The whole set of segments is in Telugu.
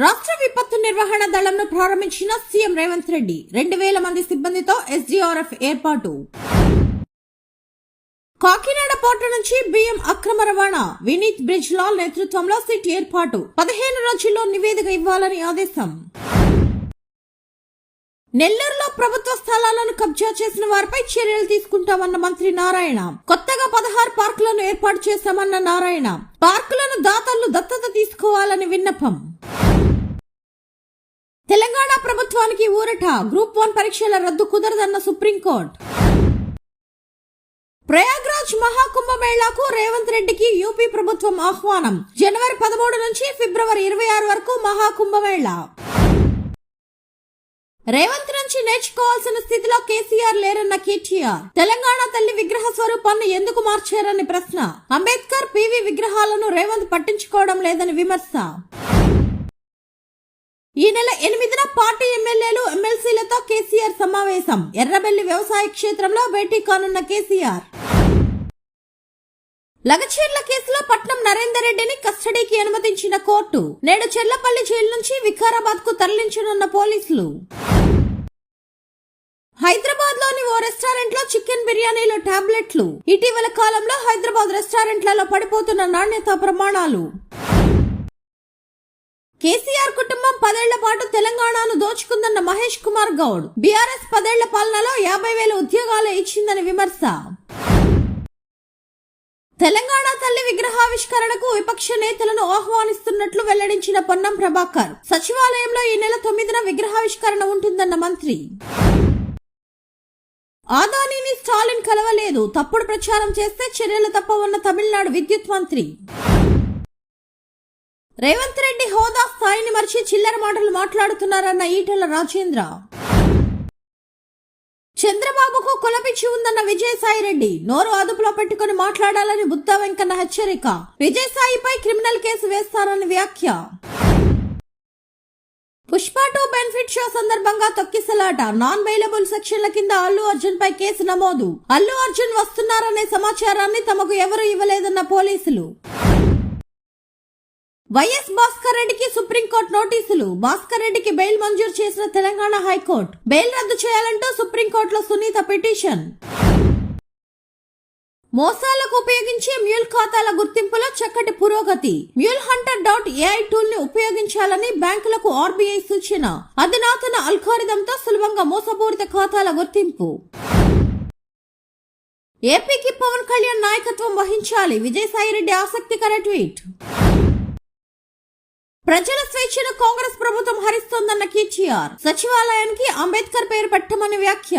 రాష్ట్ర విపత్తు నిర్వహణ దళంను ప్రారంభించిన సీఎం రేవంత్ రెడ్డి 2000 మంది సిబ్బందితో ఎస్డీఆర్ఎఫ్ ఏర్పాటు. కాకినాడ పోర్టు నుంచి బియ్యం అక్రమ రవాణా, వినీత్ బ్రిడ్జ్ లాల్ నేతృత్వంలో సిట్ ఏర్పాటు, 15 రోజుల్లో నివేదిక ఇవ్వాలని ఆదేశం. నెల్లూరులో ప్రభుత్వ స్థలాలను కబ్జా చేసిన వారిపై చర్యలు తీసుకుంటామన్న మంత్రి నారాయణ. కొత్తగా 16 పార్కులను ఏర్పాటు చేశామన్న నారాయణ. పార్కులను దాతలు దత్తత తీసుకోవాలని విన్నపం. తెలంగాణ ప్రభుత్వానికి ఊరట, గ్రూప్ 1 పరీక్షల రద్దు కుదరదన్న సుప్రీంకోర్టు. ప్రయాగ్రాజ్ మహాకుంభమేళాకు రేవంత్ రెడ్డికి యూపీ ప్రభుత్వం ఆహ్వానం. జనవరి 13 నుంచి ఫిబ్రవరి 26 వరకు మహాకుంభమేళా. రేవంత్ నుంచి నేర్చుకోవాల్సిన స్థితిలో కేసీఆర్ లేరన్న కేటీఆర్. తెలంగాణ తల్లి విగ్రహ స్వరూపాన్ని ఎందుకు మార్చారని ప్రశ్న. అంబేద్కర్, పివి విగ్రహాలను రేవంత్ పట్టించుకోవడం లేదని విమర్శ. ఈ నెల 8న పార్టీ ఎమ్మెల్యేలు, ఎమ్మెల్సీలతో కేసీఆర్ సమావేశం. ఎర్రబెల్లి వ్యవసాయ క్షేత్రంలో భేటీ కానున్న కేసీఆర్. లగచర్ల కేసులో పట్నం నరేందర్ రెడ్డిని కస్టడీకి అనుమతించిన కోర్టు. నేడు చెర్లపల్లి జైలు నుంచి వికారాబాద్ కు తరలించనున్న పోలీసులు. హైదరాబాద్ లోని ఓ రెస్టారెంట్ లో చికెన్ బిర్యానీలో టాబ్లెట్లు. ఇటీవల కాలంలో హైదరాబాద్ రెస్టారెంట్లలో పడిపోతున్న నాణ్యతా ప్రమాణాలు. కేసీఆర్ కుటుంబం 10 ఏళ్ల పాటు తెలంగాణను దోచుకుందన్న మహేష్ కుమార్ గౌడ్. బీఆర్ఎస్ 10 ఏళ్ల పాలనలో 50,000 ఉద్యోగాలు ఇచ్చిందని విమర్శ. తెలంగాణ తల్లి విగ్రహావిష్కరణకు విపక్ష నేతలను ఆహ్వానిస్తున్నట్లు వెల్లడించిన పొన్నం ప్రభాకర్. సచివాలయంలో ఈ నెల 9న విగ్రహావిష్కరణ ఉంటుందన్న మంత్రి. ఆదానీని స్టాలిన్ కలవలేదు, తప్పుడు ప్రచారం చేస్తే చర్యలు తప్పవన్న తమిళనాడు విద్యుత్ మంత్రి. రేవంత్ రెడ్డి హోదా స్థాయిని మరిచి చిల్లర మాటలు మాట్లాడుతున్నారన్న ఈటెల రాజేంద్ర. చంద్రబాబుకు కులపిచ్చి ఉందన్న విజయసాయిరెడ్డి. నోరు అదుపులో పెట్టుకుని మాట్లాడాలని బుద్ధా వెంకన్న హెచ్చరిక. విజయసాయిపై క్రిమినల్ కేసు వేస్తారని వ్యాఖ్య. పుష్ప 2 బెనిఫిట్ షో సందర్భంగా తొక్కిసలాట. నాన్ బెయిలబుల్ సెక్షన్ల కింద అల్లు అర్జున్ పై కేసు నమోదు. అల్లు అర్జున్ వస్తున్నారనే సమాచారాన్ని తమకు ఎవరూ ఇవ్వలేదన్న పోలీసులు. వైఎస్ భాస్కర్ రెడ్డికి సుప్రీంకోర్టు నోటీసులు. భాస్కర్ రెడ్డికి బెయిల్ మంజూరు చేసిన తెలంగాణ హైకోర్టు. బెయిల్ రద్దు చేయాలంటూ సుప్రీంకోర్టులో సునీత పిటిషన్. మోసాలకు ఉపయోగించే మ్యూల్ ఖాతాల గుర్తింపులో చక్కటి పురోగతి. మ్యూల్ హంటర్ .ai టూల్ ని ఉపయోగించాలని బ్యాంకులకు ఆర్బీఐ సూచన. అధునాతన అల్గోరిథంతో సులభంగా మోసపూరిత ఖాతాల గుర్తింపు. ఏపీకి పవన్ కళ్యాణ్ నాయకత్వం వహించాలి. విజయసాయిరెడ్డి ఆసక్తికర ట్వీట్. ప్రజల స్వేచ్ఛను కాంగ్రెస్ ప్రభుత్వం హరిస్తోందన్న కేటీఆర్. సచివాలయానికి అంబేద్కర్ పేరు పెట్టమని వ్యాఖ్య.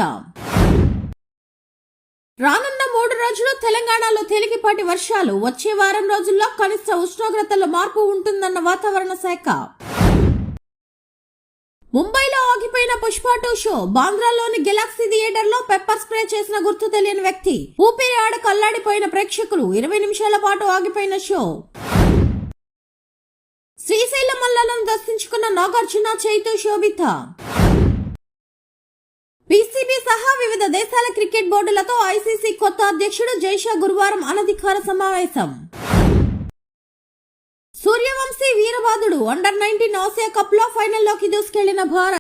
రానున్న 3 రోజులు తెలంగాణలో తేలికపాటి వర్షాలు. వచ్చే వారం రోజుల్లో కనిష్ట ఉష్ణోగ్రతల్లో మార్పు ఉంటుందన్న వాతావరణ శాఖ. ముంబైలో ఆగిపోయిన పుష్ప 2 షో. బాంద్రాలోని గెలాక్సీ థియేటర్ లో పెప్పర్ స్ప్రే చేసిన గుర్తు తెలియని వ్యక్తి. ఊపిరి ఆడక అల్లాడిపోయిన ప్రేక్షకులు. 20 నిమిషాల పాటు ఆగిపోయిన షో. శ్రీశైలం మల్లాలను దర్శించుకున్న నాగార్జున, చైతు, శోభిత. పీసీబీ సహా వివిధ దేశాల క్రికెట్ బోర్డులతో ఐసీసీ కొత్త అధ్యక్షుడు జైషా గురువారం అనధికార సమావేశం. సూర్యవంశీ వీరబాదుడు. అండర్ 19 ఆసియా కప్ లో ఫైనల్లోకి దూసుకెళ్లిన భారత్.